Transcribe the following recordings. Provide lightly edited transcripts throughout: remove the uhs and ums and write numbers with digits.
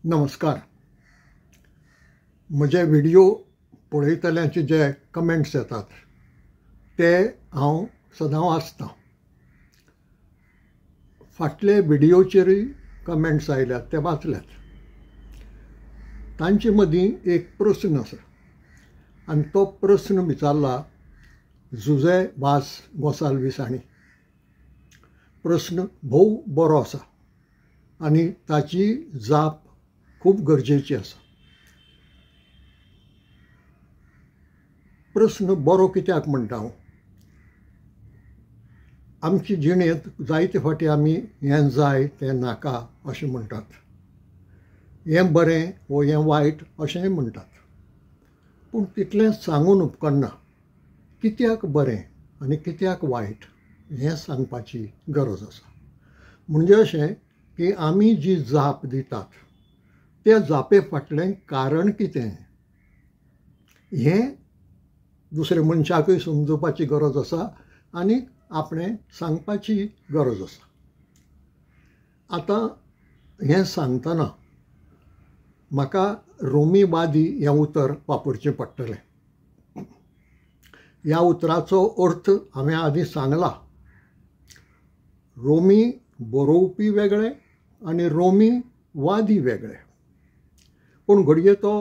नमस्कार. म्हजे व्हिडिओ पळयतल्यांचे जे कमेंट्स येतात ते हांव सदां वाचतां. फाटले व्हिडिओचेरूय कमेंट्स आयल्यात ते वाचल्यात. तांचे मदीं एक प्रस्न आसा आनी तो प्रस्न विचारला जुजे वास गोसाल्वीस हांणी. प्रस्न भोव बरो आसा आनी ताची जाप खूब गरजेची आसा. प्रस्न बरो कित्याक म्हणटा हांव? आमची जिणेंत जायते फावटी आमी हें जाय तें नाका अशें म्हणटात. हें बरें वो हें वायट अशेंय म्हणटात. पूण तितलें सांगून उपकारना. कित्याक बरें आनी कित्याक वायट हें सांगपाची गरज आसा. म्हणजे अशें की आमी जी जाप दितात त्या जापे फाटलें कारण कितें हें दुसऱ्या मनशाकूय समजुपाची गरज आसा आनी आपणें सांगपाची गरज आसा. आतां हें सांगतना म्हाका रोमीवादी हें उतर वापरचें पडटलें. ह्या उतराचो अर्थ हांवें आदीं सांगला. रोमी बरोवपी वेगळे आनी रोमी वादी वेगळे. पूण घडये तो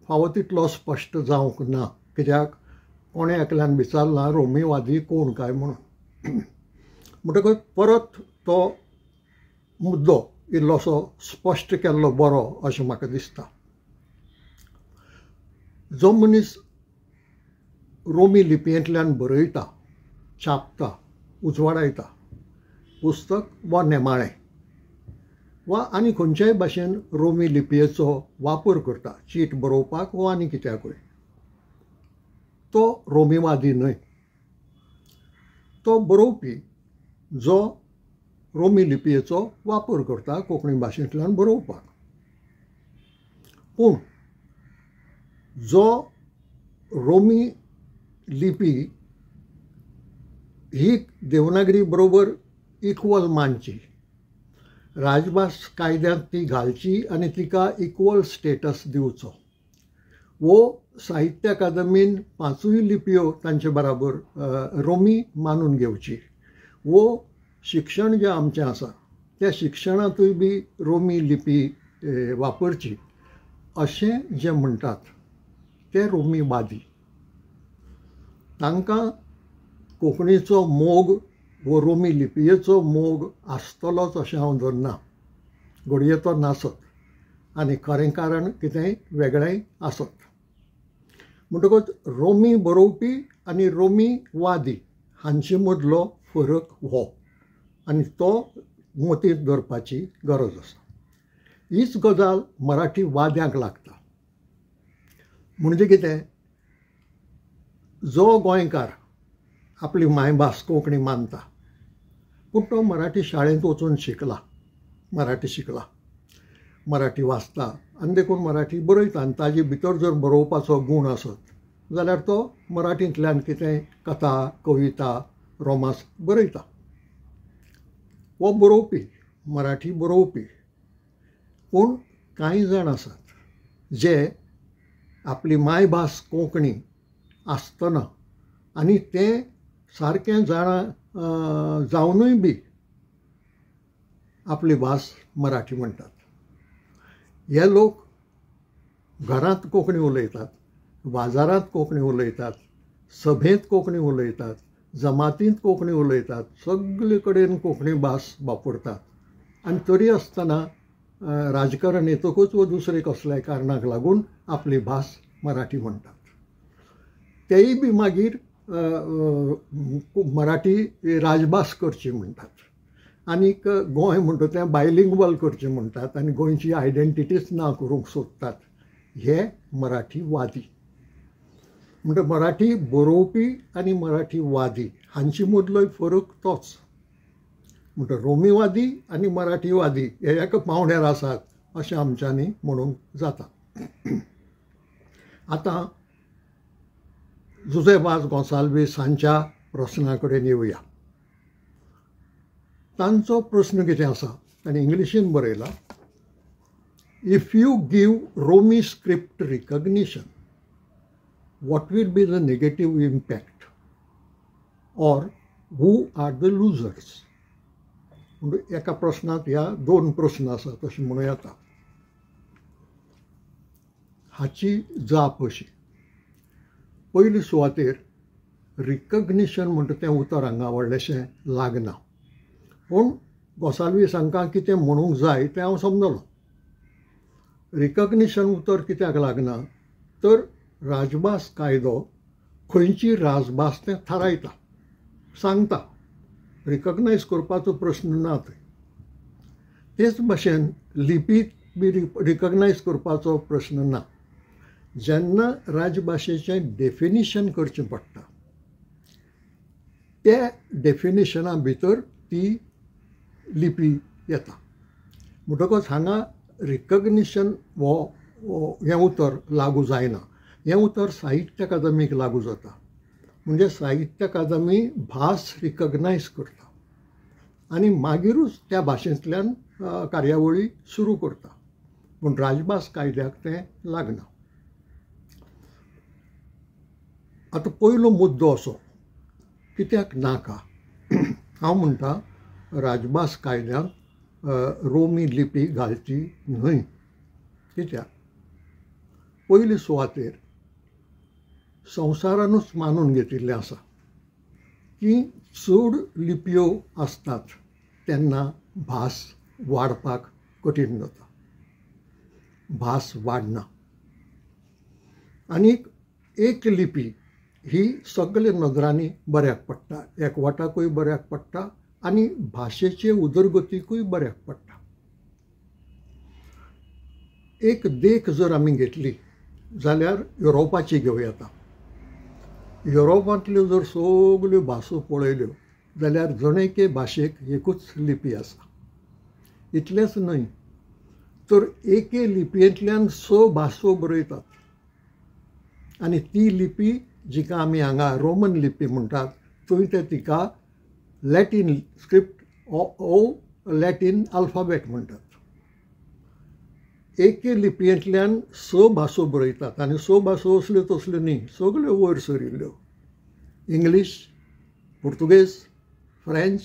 फावो तितलो स्पश्ट जावंक ना. कित्याक कोणें एकल्यान विचारलां रोमीवादी कोण काय म्हणून. म्हणटकच परत तो मुद्दो इल्लोसो स्पश्ट केल्लो बरो अशें म्हाका दिसता. जो मनीस रोमी लिपयेंतल्यान बरयता, छापता, उजवाडायता, पुस्तक वा नेमाळें वा आनी खंयच्याय भाशेन रोमी लिपयेचो वापर करता, चीट बरोवपाक वा आनी कित्याकूय, तो रोमीवादी न्हय. तो बरोवपी जो रोमी लिपयेचो वापर करता कोंकणी भाशेंतल्यान बरोवपाक. पूण जो रोमी लिपी ही देवनागरी बरोबर इक्वल मानची, राजभास कायद्यांत ती घालची आनी तिका इक्वल स्टेटस दिवचो, वो साहित्य अकादमीन 5 लिपयो तांचे बराबर रोमी मानून घेवची, वो शिक्षण जें आमचें आसा त्या शिक्षणांतूय बी रोमी लिपी वापरची अशें जे म्हणटात ते रोमीवादी. तांकां कोंकणीचो मोग वो रोमी लिपयेचो मोग आसतलोच अशें हांव धरना. घडये तो नासत आनी खरें कारण कितेंय वेगळेंय आसत. म्हणटकच रोमी बरोवपी आनी रोमी वादी हांचे मदलो फरक हो आनी तो मतींत धरपाची गरज आसा. हीच गजाल मराठी वाद्यांक लागता. म्हणजे कितें? जो गोंयकार आपली मायभास कोंकणी मानता पूण तो मराठी शाळेंत वचून शिकला, मराठी शिकला, मराठी वाचता आनी देखून मराठी बरयता आनी ताजे भितर जर बरोवपाचो गूण आसत जाल्यार तो मराठींतल्यान कितेंय कथा, कविता, रोमांस बरयता. वो बरोवपी, मराठी बरोवपी. पूण कांय जाण आसात जे आपली मायभास कोंकणी आसतना आनी तें सारकें जावनूय बी आपली भास मराठी म्हणटात. हे लोक घरांत कोंकणी उलयतात, बाजारांत कोंकणी उलयतात, सभेंत कोंकणी उलयतात, जमातींत कोंकणी उलयतात, सगळे कडेन कोंकणी भास वापरतात. आनी तरी आसतना राजकारण येतकूच व दुसरे कसल्याय कारणाक लागून आपली भास मराठी म्हणटात. तेय बी मागीर मराठी राजभास करची म्हणटात आनीक गोंय म्हणटा तें बायलिंग्वल करचें म्हणटात आनी गोंयची आयडेंटिटीच ना करूंक सोदतात. हे मराठी वादी. म्हणटा मराठी बरोवपी आनी मराठी वादी हांचे मदलोय फरक तोच. म्हणटा रोमीवादी आनी मराठीवादी हे एका पावंड्यार आसात अशें आमच्यांनी म्हणूंक जाता. आतां जुजे वास गोसाल्वीस हांच्या प्रस्ना कडेन येवया. तांचो प्रस्न कितें आसा ताणें इंग्लिशीन बरयला. If you give Romi script recognition, what will be the negative impact? Or who are the losers? म्हणजे एका प्रश्नात ह्या दोन प्रश्न आसात अशें म्हणूं येता. हाची जाप अशी. पयली सुवातेर रिकग्निशन म्हणटा तें उतर हांगा व्हडलेशें लागना. पूण गोसाल्वीस हांकां कितें म्हणूंक जाय तें हांव समजलो. रिकग्निशन उतर कित्याक लागना तर राजभास कायदो खंयची राजभास तें थारायता, सांगता. रिकग्नायज करपाचो प्रश्न ना थंय. तेच भाशेन लिपीक बी रिकग्नायज करपाचो प्रश्न ना. जेन्ना राजभाशेचें डेफिनिशन करचें पडटा त्या डेफिनिशना भितर ती लिपी येता. म्हणटकच हांगा रिकग्निशन हो हें उतर लागू जायना. हें उतर साहित्य अकादमीक लागू जाता. म्हणजे साहित्य अकादमी भास रिकग्नायज करता आनी मागीरूच त्या भाशेंतल्यान कार्यावळी सुरू करता. पूण राजभास कायद्याक तें लागना. आतां पयलो मुद्दो असो कित्याक नाका. हांव म्हणटा राजभास कायद्यांत रोमी लिपी घालची न्हय. कित्याक पयली सुवातेर संवसारानूच मानून घेतिल्लें आसा की चड लिपयो आसतात तेन्ना भास वाडपाक कठीण जाता. भास वाडना. आनीक एक लिपी ही सगळे नदरांनी बऱ्याक पडटा. एकवटाकूय बऱ्याक पडटा आनी भाशेचे उदरगतीकूय बऱ्याक पडटा. एक देख जर आमी घेतली जाल्यार युरोपाची घेवया येता. युरोपांतल्यो जर सगल्यो भासो पळयल्यो जाल्यार जणेके भाशेक एकूच लिपी आसा. इतलेंच न्हय तर एके लिपयेंतल्यान 6 भासो बरयतात आनी ती लिपी जिका आमी हांगा रोमन लिपी म्हणटात थंय ते तिका लॅटीन स्क्रिप्ट ओ लॅटीन अल्फाबेट म्हणटात. एके लिपयेंतल्यान 6 भासो बरयतात आनी 6 भासो असल्यो तसल्यो न्ही, सगल्यो वयर सरिल्ल्यो. English, Portuguese, French,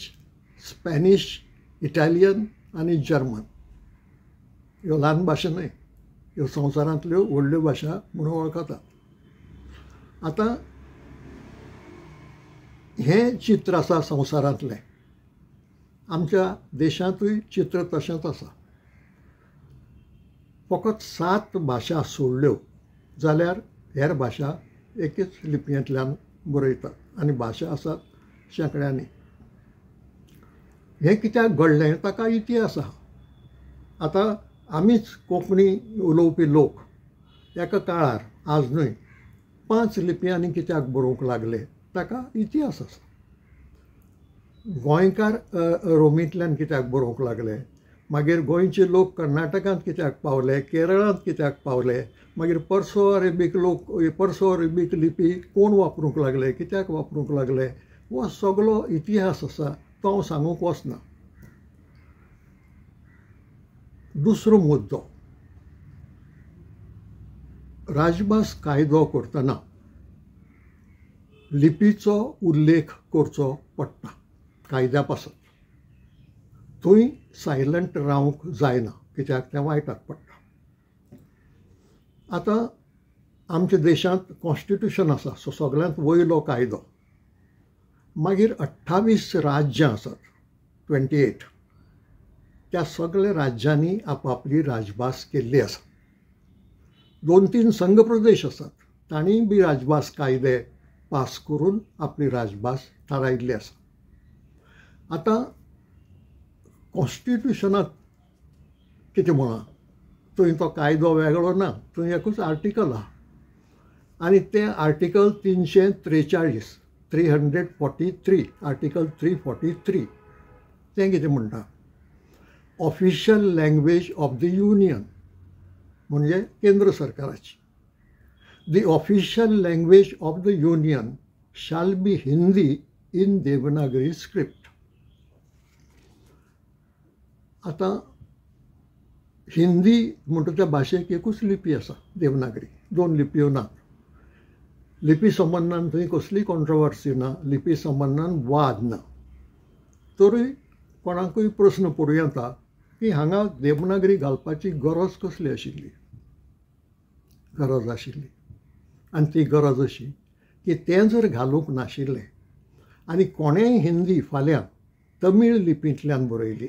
Spanish, Italian आनी जर्मन. ह्यो ल्हान भाशा न्हय, ह्यो संवसारांतल्यो व्हडल्यो भाशा म्हणून वळखतात. आतां हें चित्र आसा संवसारांतलें. आमच्या देशांतूय चित्र तशेंच आसा. फकत 7 भाशा सोडल्यो जाल्यार हेर भाशा एकेच लिपयेंतल्यान बरयतात आनी भाशा आसात शेंकड्यांनी. हें कित्याक घडलें ताका इतिहास आसा. आतां आमीच कोंकणी उलोवपी लोक एका काळार, आज न्हय, 5 लिपयांनी कित्याक बरोवंक लागले ताका इतिहास आसा. गोंयकार रोमींतल्यान कित्याक बरोवंक लागले, मागीर गोंयचे लोक कर्नाटकांत कित्याक पावले, केरळांत कित्याक पावले, मागीर पर्सो अरेबीक लिपी कोण वापरूंक लागले, कित्याक वापरूंक लागले, हो सगळो इतिहास आसा. तो हांव सांगूंक वचना. दुसरो मुद्दो, राजभास कायदो करतना लिपीचो उल्लेख करचो पडटा कायद्या पासत. थंय सायलंट रावंक जायना कित्याक तें वायटाक पडटा. आतां आमच्या देशांत कॉन्स्टिट्यूशन आसा, सगळ्यांत वयलो कायदो. मागीर 28 राज्यां आसात, 28. त्या सगळ्या राज्यांनी आपापली राजभास केल्ली आसा. 2-3 संघ प्रदेश आसात, तांणीय बी राजभास कायदे पास करून आपली राजभास थारायिल्ली आसा. आतां कॉन्स्टिट्यूशनांत कितें म्हणा, थंय तो कायदो वेगळो ना, थंय एकूच आर्टिकल आहा आनी तें आर्टिकल 343 आर्टिकल 343 तें कितें म्हणटा, official language of the union म्हणजे केंद्र सरकाराची. The official language of the union shall be Hindi in Hindi म्हणटा त्या भाशेक एकूच लिपी आसा देवनागरी, 2 लिपयो नात. लिपी संबंदान थंय कसली कॉन्ट्रोवर्सी ना, लिपी संबंदान वाद ना. तरी कोणाकूय प्रस्न पडूं येता की हांगा देवनागरी घालपाची गरज कसली आशिल्ली. गरज आशिल्ली आनी ती गरज अशी की तें जर घालूंक नाशिल्लें आनी कोणेंय हिंदी फाल्यां तमीळ लिपींतल्यान बरयली,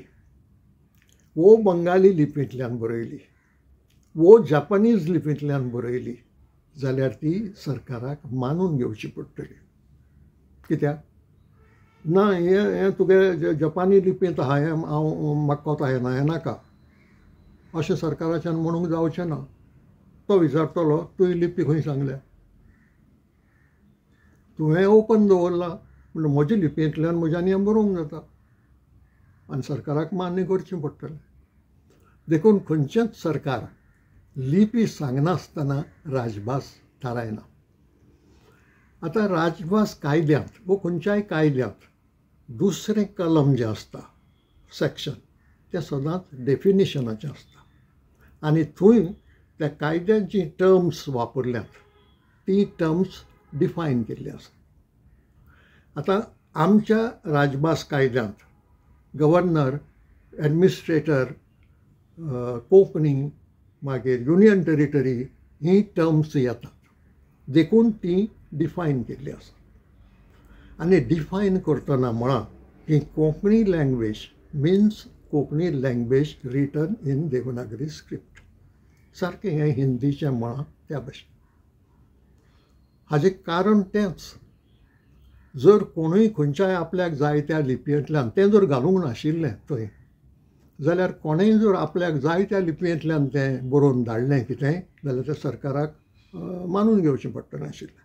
वो बंगाली लिपींतल्यान बरयली, वो जापानीज लिपींतल्यान बरयली जाल्यार ती सरकाराक मानून घेवची पडटली. कित्याक ना हें तुगे जपानी लिपींत आहा, हें हांव म्हाका कोता येना, हें नाका अशें सरकाराच्यान म्हणूंक जावचें ना. तो विचारतलो तुवें लिपी खंय सांगल्या, तुवें ओपन दवरला म्हणल्यार म्हज्या लिपयेंतल्यान म्हज्यान हें बरोवंक जाता आनी सरकाराक मान्य करचें पडटलें. देखून खंयचेंच सरकार लिपी सांगनासतना राजभास थारायना. आतां राजभास कायद्यांत वो खंयच्याय कायद्यांत दुसरें कलम जें आसता सेक्शन तें सदांच डेफिनेशनाचें आसता आनी थंय त्या कायद्यांची टर्म्स वापरल्यात ती टर्म्स डिफायन केल्ली आसा. आतां आमच्या राजभास कायद्यांत गव्हर्नर, एडमिनिस्ट्रेटर, कोंकणी, मागीर युनियन टेरिटरी ही टर्म्स येतात. देखून ती डिफायन केल्ली आसा आनी डिफायन करतना म्हणा की Konkani language means Konkani language written in Devanagari script. सारकें हें हिंदीचें म्हणा त्या भशेन. हाजें कारण तेंच, जर कोणूय खंयच्याय आपल्याक जाय त्या लिपयेंतल्यान तें जर घालूंक नाशिल्लें थंय जाल्यार कोणेंय जर आपल्याक जाय त्या लिपयेंतल्यान तें बरोवन धाडलें कितेंय जाल्यार तें सरकाराक मानून घेवचें पडटलें आशिल्लें,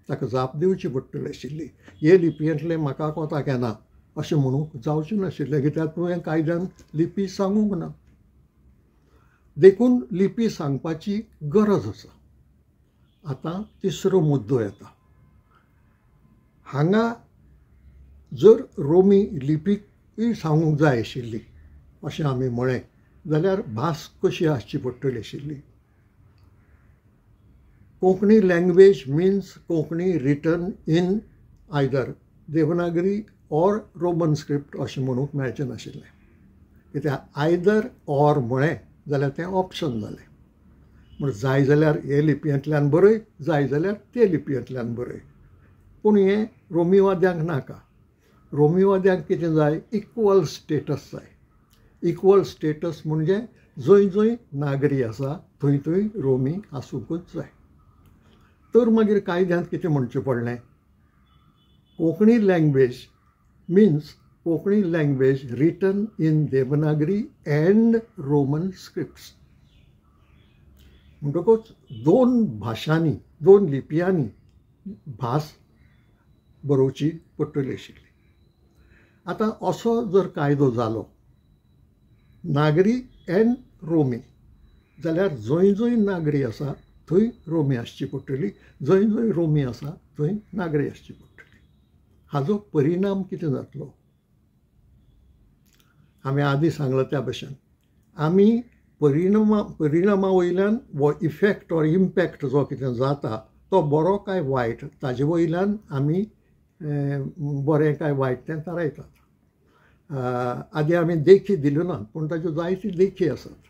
ताका जाप दिवची पडटली आशिल्ली. हे लिपयेंतलें म्हाका कोताक येना अशें म्हणूंक जावचें नाशिल्लें, कित्याक तुवें कायद्यान लिपी सांगूंक ना. देखून लिपी सांगपाची गरज आसा. आतां तिसरो मुद्दो येता. हांगा जर रोमी लिपीकूय सांगूंक जाय आशिल्ली अशें आमी म्हळें जाल्यार भास कशी आसची पडटली आशिल्ली. Konkani language means Konkani written in either Devanagari or Roman script अशें म्हणूंक मेळचें नाशिल्लें. कित्याक आयदर ऑर म्हळें जाल्यार तें ऑप्शन जालें. म्हण जाय जाल्यार हे लिपयेंतल्यान बरय, जाय जाल्यार ते लिपयेंतल्यान बरय. पूण हें रोमीवाद्यांक नाका. रोमीवाद्यांक कितें जाय, इक्वल स्टेटस जाय. इक्वल स्टेटस म्हणजे जंय जंय नागरी आसा थंय थंय रोमी आसूंकूच जाय. तर मागीर कायद्यांत कितें म्हणचें पडलें, Konkani language means Konkani language written in Devanagari end Roman scripts. म्हणटकूच 2 भाशांनी 2 लिपयांनी भास बरोवची पडटली आशिल्ली. आतां असो जर कायदो जालो नागरी एंड रोमी जाल्यार जंय जंय नागरी आसा थंय रोमी आसची पडटली, जंय जंय रोमी आसा थंय नागरी आसची पडटली. हाजो परिणाम कितें जातलो, हांवें आदीं सांगलां त्या भशेन आमी परिणामा वयल्यान वो इफेक्ट ऑर इम्पॅक्ट जो कितें जाता तो बरो काय वायट ताजे वयल्यान आमी बरें काय वायट तें थारायतात. आदीं आमी देखी दिल्यो नात पूण ताज्यो जायत्यो देखी आसात.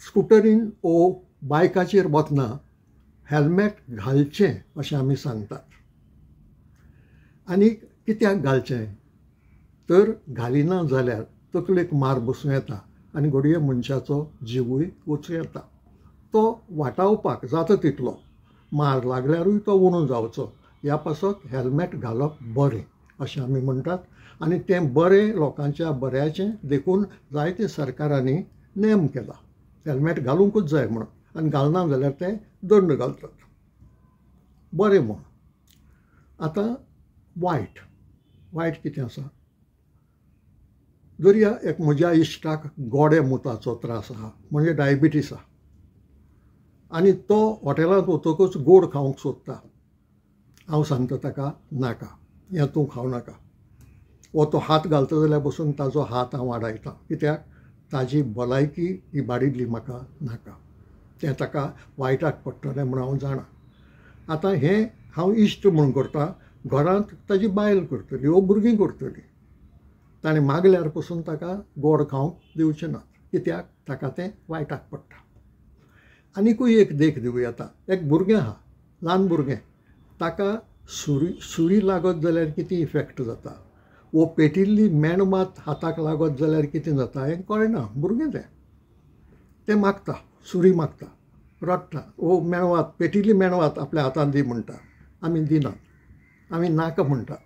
स्कुटरीन वो बायकाचेर वतना हेल्मेट घालचें अशें आमी सांगतात. आनी कित्याक घालचें, तर घालिना जाल्यार तकलेक मार बसूं येता आनी घडये मनशाचो जिवूय वचूं येता. तो वाटावपाक जाता तितलो मार लागल्यारूय तो उणो जावचो ह्या पासत हेल्मेट घालप बरें अशें आमी म्हणटात. आनी तें बरें लोकांच्या बऱ्याचें देखून जायते सरकारांनी नेम केला हेल्मेट घालूंकूच जाय म्हणून, आनी घालना जाल्यार ते दंड घालतात. बरें म्हूण. आतां वायट वायट कितें आसा, दर्या एक म्हज्या इश्टाक गोडे मुताचो त्रास आहा म्हणजे डायबिटीस आहा आनी तो हॉटेलांत वतकूच गोड खावंक सोदता. हांव सांगता ताका नाका, हें तूं खावं नाका. वो तो हात घालता जाल्यार बसून ताजो हात हांव आडायतां. कित्याक ताजी भलायकी इबाडिल्ली म्हाका नाका, तें ताका वायटाक पडटलें म्हूण हांव जाणा. आतां हें हांव इश्ट म्हूण करतां, घरांत ताजी बायल करतली वो भुरगीं करतली. ताणें मागल्यार पसून ताका गोड खावंक दिवचें ना, कित्याक ताका तें वायटाक पडटा. आनिकूय एक देख दिवं येता. एक भुरगें आहा, ल्हान भुरगें, ताका सुरी लागत जाल्यार कितें इफेक्ट जाता, वो पेटिल्ली मेणमात हाताक लागत जाल्यार कितें जाता हें कळना. भुरगें तें मागता, सुरी मागता, रडटा, वो मेणवात, पेटिल्ली मेणवात आपल्या हातांत दी म्हणटा. आमी दिनात, आमी नाका म्हणटात.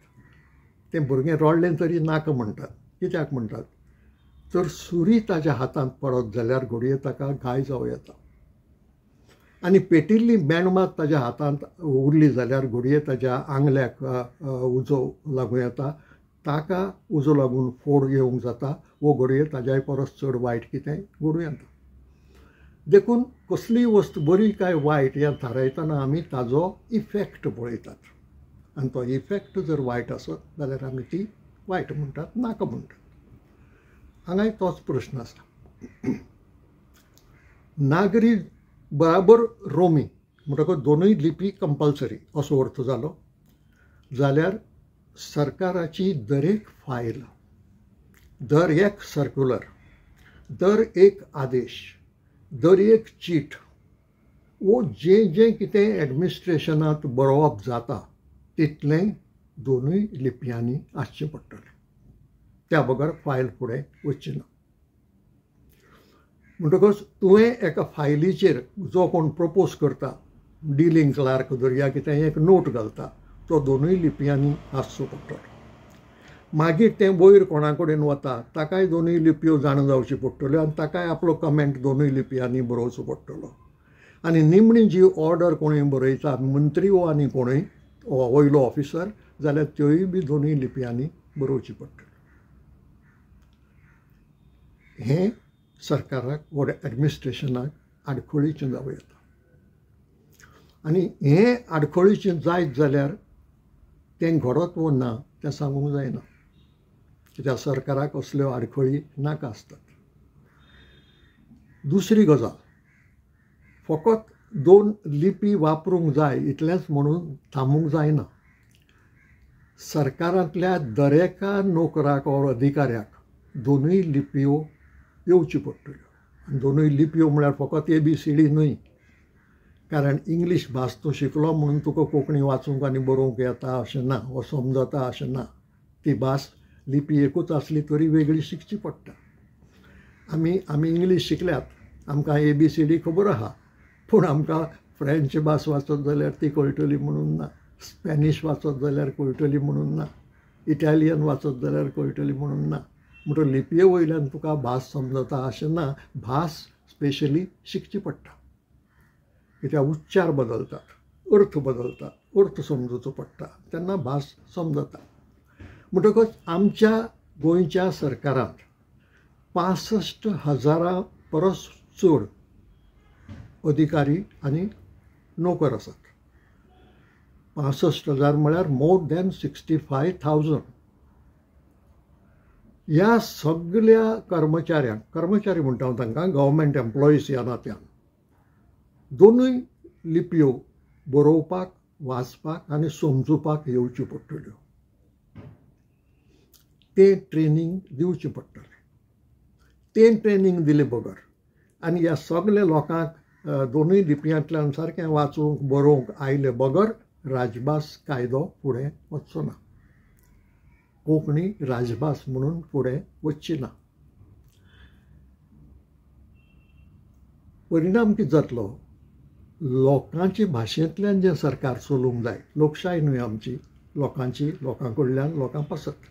तें भुरगें रडलें तरी नाका म्हणटात. कित्याक म्हणटात? तर सुरी ताच्या हातांत पडत जाल्यार घडये ताका घाय जावं येता. आनी पेटिल्ली मेणमात ताच्या हातांत उरली जाल्यार घडये ताच्या आंगल्याक उजो लागूं येता, ताका उजो लागून फोड येवंक जाता, वो घडये ताज्याय परस चड वायट कितेंय घडूं येता. देखून कसलीय वस्त बरी काय वायट हें थारायतना आमी ताजो इफेक्ट पळयतात. आनी तो इफेक्ट जर वायट आसत जाल्यार आमी ती वायट म्हणटात, नाका म्हणटात. हांगाय तोच प्रश्न आसा. नागरी बराबर रोमी म्हणटकच दोनूय लिपी कंपल्सरी असो अर्थ जालो जाल्यार सरकाराची दर एक फायल, दर एक सर्क्युलर, दर एक आदेश, दर एक चीट वो जें जें कितें एडमिनिस्ट्रेशनांत बरोवप जाता तितलें दोनूय लिपयांनी आसचें पडटलें. त्या बगर फायल फुडें वचची ना. म्हणटकच तुवें एका फायलीचेर जो कोण प्रपोज करता, डिलिंग क्लार्क धर या कितें एक नोट घालता, तो दोनूय लिपयांनी आसचो पडटलो. मागीर तें वयर कोणा कडेन वता ताकाय दोनूय लिपयो जाण जावची पडटल्यो आनी ताकाय आपलो कमेंट दोनूय लिपयांनी बरोवचो पडटलो. आनी निमणी जी ऑर्डर कोणूय बरयता, मंत्री वो आनी कोणूय वयलो ऑफिसर, जाल्यार त्योय बी दोनूय लिपयांनी बरोवची पडटल्यो. हें सरकाराक वो एडमिनिस्ट्रेशनाक आडखळीचें जावं येता. आनी हें आडखळीचें जायत जाल्यार तें घडत वो ना तें सांगूंक जायना, कित्याक सरकाराक असल्यो आडखळी नाका आसतात. दुसरी गजाल, फकत दोन लिपी वापरूंक जाय इतलेंच म्हणून थांबूंक जायना. सरकारांतल्या दरेका नोकराक वा अधिकाऱ्याक दोनूय लिपयो येवच्यो पडटल्यो. दोनूय लिपयो म्हळ्यार फकत ABCD न्हय, कारण इंग्लीश भास तूं शिकलो म्हणून तुका कोंकणी वाचूंक आनी बरोवंक येता अशें ना, वो समजता अशें ना. ती भास लिपी एकूच आसली तरी वेगळी शिकची पडटा. आमी इंग्लीश शिकल्यात, आमकां ABCD खबर आहा, पूण आमकां फ्रेंच भास वाचत जाल्यार ती कळटली म्हणून ना, स्पॅनिश वाचत जाल्यार कळटली म्हणून ना, इटालियन वाचत जाल्यार कळटली म्हणून ना. म्हणटकच लिपये वयल्यान तुका भास समजता अशें ना, भास स्पेशली शिकची पडटा. कित्याक उच्चार बदलतात, अर्थ बदलतात, अर्थ समजुचो पडटा, तेन्ना भास समजता. म्हणटकच आमच्या गोंयच्या सरकारांत 65,000 परस चड अधिकारी आनी नोकर आसात. 65,000 म्हळ्यार मोर दॅन 65,000. ह्या सगळ्या कर्मचाऱ्यांक, कर्मचारी म्हणटा हांव तांकां, गव्हर्मेंट एम्प्लॉईज ह्या नात्यान दोनूय लिपयो बरोवपाक, वाचपाक आनी समजुपाक येवच्यो पडटल्यो. तें ट्रेनींग दिवचें पडटलें. तें ट्रेनींग दिलें बगर आनी ह्या सगळ्या लोकांक दोनूय लिपयांतल्यान सारकें वाचूंक बरोवंक आयले बगर राजभास कायदो फुडें वचचो ना. कोंकणी राजभास म्हणून फुडें वचची ना. परिणाम कितें जातलो? लोकांचे भाशेंतल्यान जें सरकार चलोवंक जाय, लोकशाय न्हय आमची, लोकांची, लोकां कडल्यान लोकां पासत,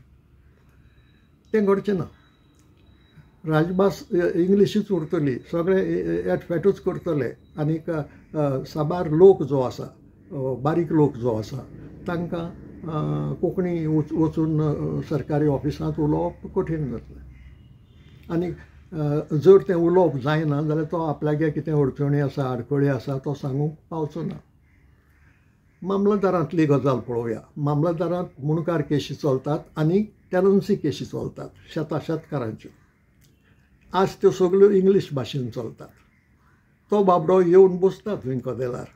तें घडचें ना. राजभास इंग्लिशीच उरतली, सगळे एटफेटूच करतले आनीक साबार लोक जो आसा, बारीक लोक जो आसा, तांकां कोंकणी वचून सरकारी ऑफिसांत उलोवप कठीण जातलें. आनी जर तें उलोवप जायना जाल्यार तो आपल्यागे कितें अडचणी आसा, आडखळी आसा, तो सांगूंक पावचो ना. मामलतदारांतली गजाल पळोवया. मामलतदारांत मुणकार केशी चलतात आनी टॅनन्सी केशी चलतात, शेतकारांच्यो. आज त्यो सगल्यो इंग्लीश भाशेन चलतात. तो बाबडो येवन बसता थंय कदेलार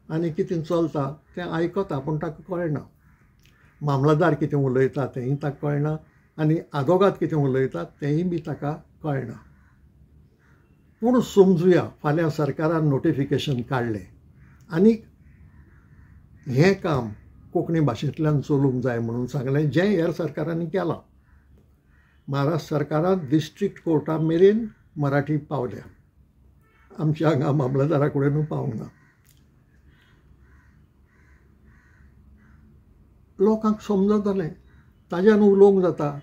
आनी कितें चलता तें आयकता, पूण ताका कळना. मामलादार कितें उलयता तेंय ताका कळना आनी आदोगाद कितें उलयतात तेंय बी ताका कळना. पूण समजुया फाल्यां सरकारान नोटिफिकेशन काडलें आनी हें काम कोंकणी भाशेंतल्यान चलूंक जाय म्हणून सांगलें, जें हेर सरकारांनी केलां. महाराष्ट्र सरकारान डिस्ट्रिक्ट कोर्टा मेरेन मराठी पावल्या, आमच्या हांगा मामलेदारा कडेनूय पावूंक ना. लोकांक समजतलें, ताज्यान उलोवंक जाता.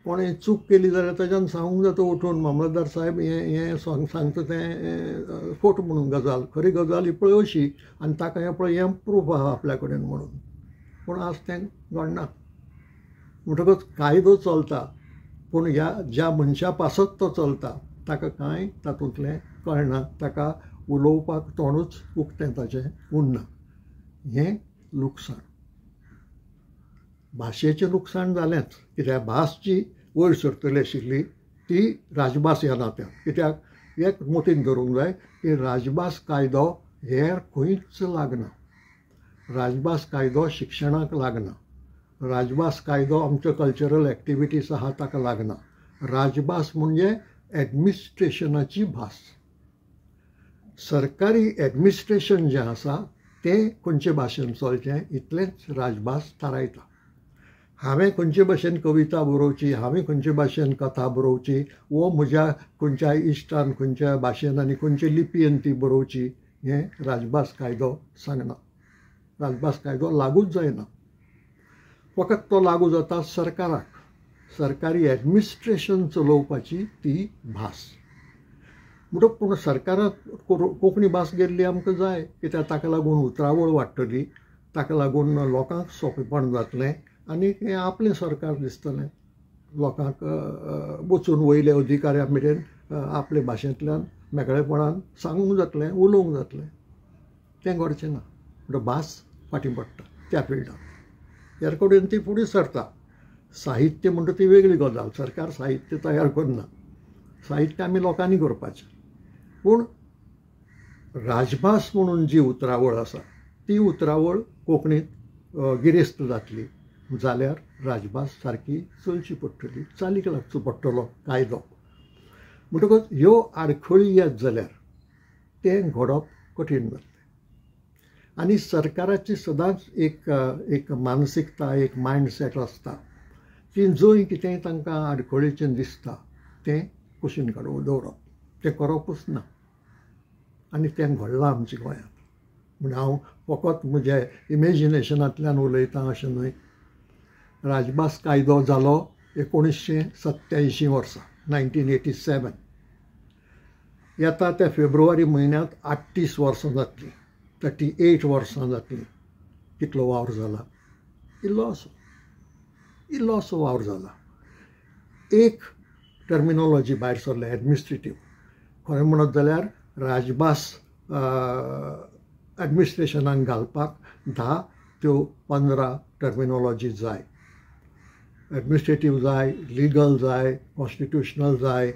कोणें चूक केली जाल्यार ताज्यान सांगूंक जाता उठून, मामलेदार साहेब हें सांगता तें खोट म्हणून गजाल, खरी गजाल ही पळय अशी आनी ताका हें पळय हें प्रूफ आहा आपल्या कडेन म्हणून. पूण आज तें घडना. म्हणटकच कायदो चलता, पूण ह्या ज्या मनशा पासत तो चलता ताका कांय तातूंतलें कळना. ताका उलोवपाक तोंडूच उक्तें ताचें उरना. हें लुकसाण. भाशेचें लुकसाण जालेंच, कित्याक भास जी वयर सरतली आशिल्ली ती राजभास ह्या नात्यान. कित्याक एक मतीन धरूंक जाय की राजभास कायदो हेर खंयच लागना. राजभास कायदो शिक्षणाक लागना. राजभास कायदो आमच्यो कल्चरल एक्टिविटीज आहा ताका लागना. राजभास म्हणजे एडमिनिस्ट्रेशनाची भास. सरकारी एडमिनिस्ट्रेशन जें आसा तें खंयचे भाशेन चलचें इतलेंच राजभास थारायता. हांवें खंयचे भाशेन कविता बरोवची, हांवें खंयचे भाशेन कथा बरोवची, वो म्हज्या खंयच्याय इश्टान खंयच्या भाशेन आनी खंयचे लिपयेन ती बरोवची, हें राजभास कायदो सांगना. राजभास कायदो लागूच जायना. फकत तो लागू जाता सरकाराक. सरकारी एडमिनिस्ट्रेशन चलोवपाची ती भास. म्हणटकूच पूण सरकाराक कोंकणी भास गेल्ली आमकां जाय, कित्याक ताका लागून उतरावळ वाडटली, ताका लागून लोकांक सोंपेपण जातलें आनी हें आपलें सरकार दिसतलें. लोकांक वचून वयले अधिकाऱ्या मेरेन आपले भाशेंतल्यान मेकळेपणान सांगूंक जातलें, उलोवंक जातलें. तें घडचें ना. म्हणटच भास फाटीं पडटा त्या फिल्डान. ह्या कडेन ती फुडें सरता. साहित्य म्हणटा ती वेगळी गजाल. सरकार साहित्य तयार करना. साहित्य आमी लोकांनी करपाचें. पूण राजभास म्हणून जी उतरावळ आसा ती उतरावळ कोंकणींत गिरेस्त जातली जाल्यार राजभास सारकी चलची पडटली, चालीक लागचो पडटलो कायदो. म्हणटकच ह्यो आडखळी येत जाल्यार तें घडप कठीण जातलें. आनी सरकाराची सदांच एक मानसिकता, एक मायंडसेट आसता की जंय कितेंय तांकां आडखळीचें दिसता तें कुशीन काडून दवरप, तें करपूच ना. आनी तें घडलां आमच्या गोंयांत. म्हणजे हांव फकत म्हज्या इमेजिनेशनांतल्यान उलयतां अशें न्हय. राजभास कायदो जालो 1987 वर्सा, 1987. येता त्या फेब्रुवारी म्हयन्यांत 38 वर्सां जातलीं, 38 वर्सां जातलीं. कितलो वावर जाला? इल्लो असो वावर जाला. एक टर्मिनोलॉजी भायर सरल्या एडमिनिस्ट्रेटीव. खरें म्हणत जाल्यार राजभास एडमिनिस्ट्रेशनाक घालपाक 10 त्यो 15 टर्मिनोलॉजी जाय. एडमिनिस्ट्रेटीव जाय, लिगल जाय, कॉन्स्टिट्युशनल जाय,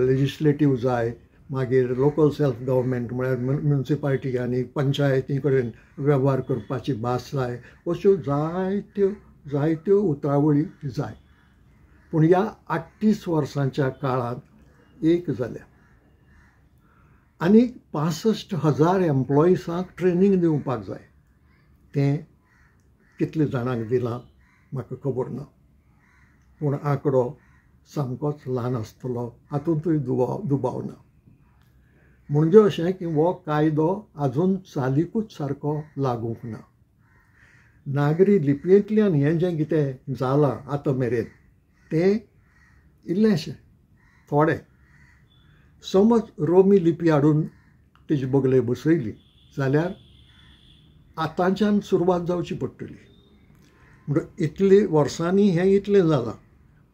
लेजिस्लेटीव जाय, मागीर लोकल सेल्फ गव्हर्मेंट म्हळ्यार म्युनिसिपालिटी आनी पंचायती कडेन वेव्हार करपाची भास जाय. अश्यो जायत्यो उतरावळी जाय. पूण ह्या 38 वर्सांच्या काळांत एक जाल्या. आनी 65,000 एम्प्लॉयीसांक ट्रेनींग दिवपाक जाय. तें कितले जाणांक दिलां म्हाका खबर ना. पूण आंकडो सामकोच ल्हान आसतलो, हातूंतूय दुबाव ना. म्हणजे अशें की हो कायदो आजून चालीकूच सारको लागूंक ना. नागरी लिपयेंतल्यान हें जें कितें जालां आतां मेरेन तें इल्लेंशें, थोडें. समज रोमी लिपी हाडून तेजी बगले बसयली जाल्यार आतांच्यान सुरवात जावची पडटली. म्हणजे इतली वर्सांनी हें इतलें जालां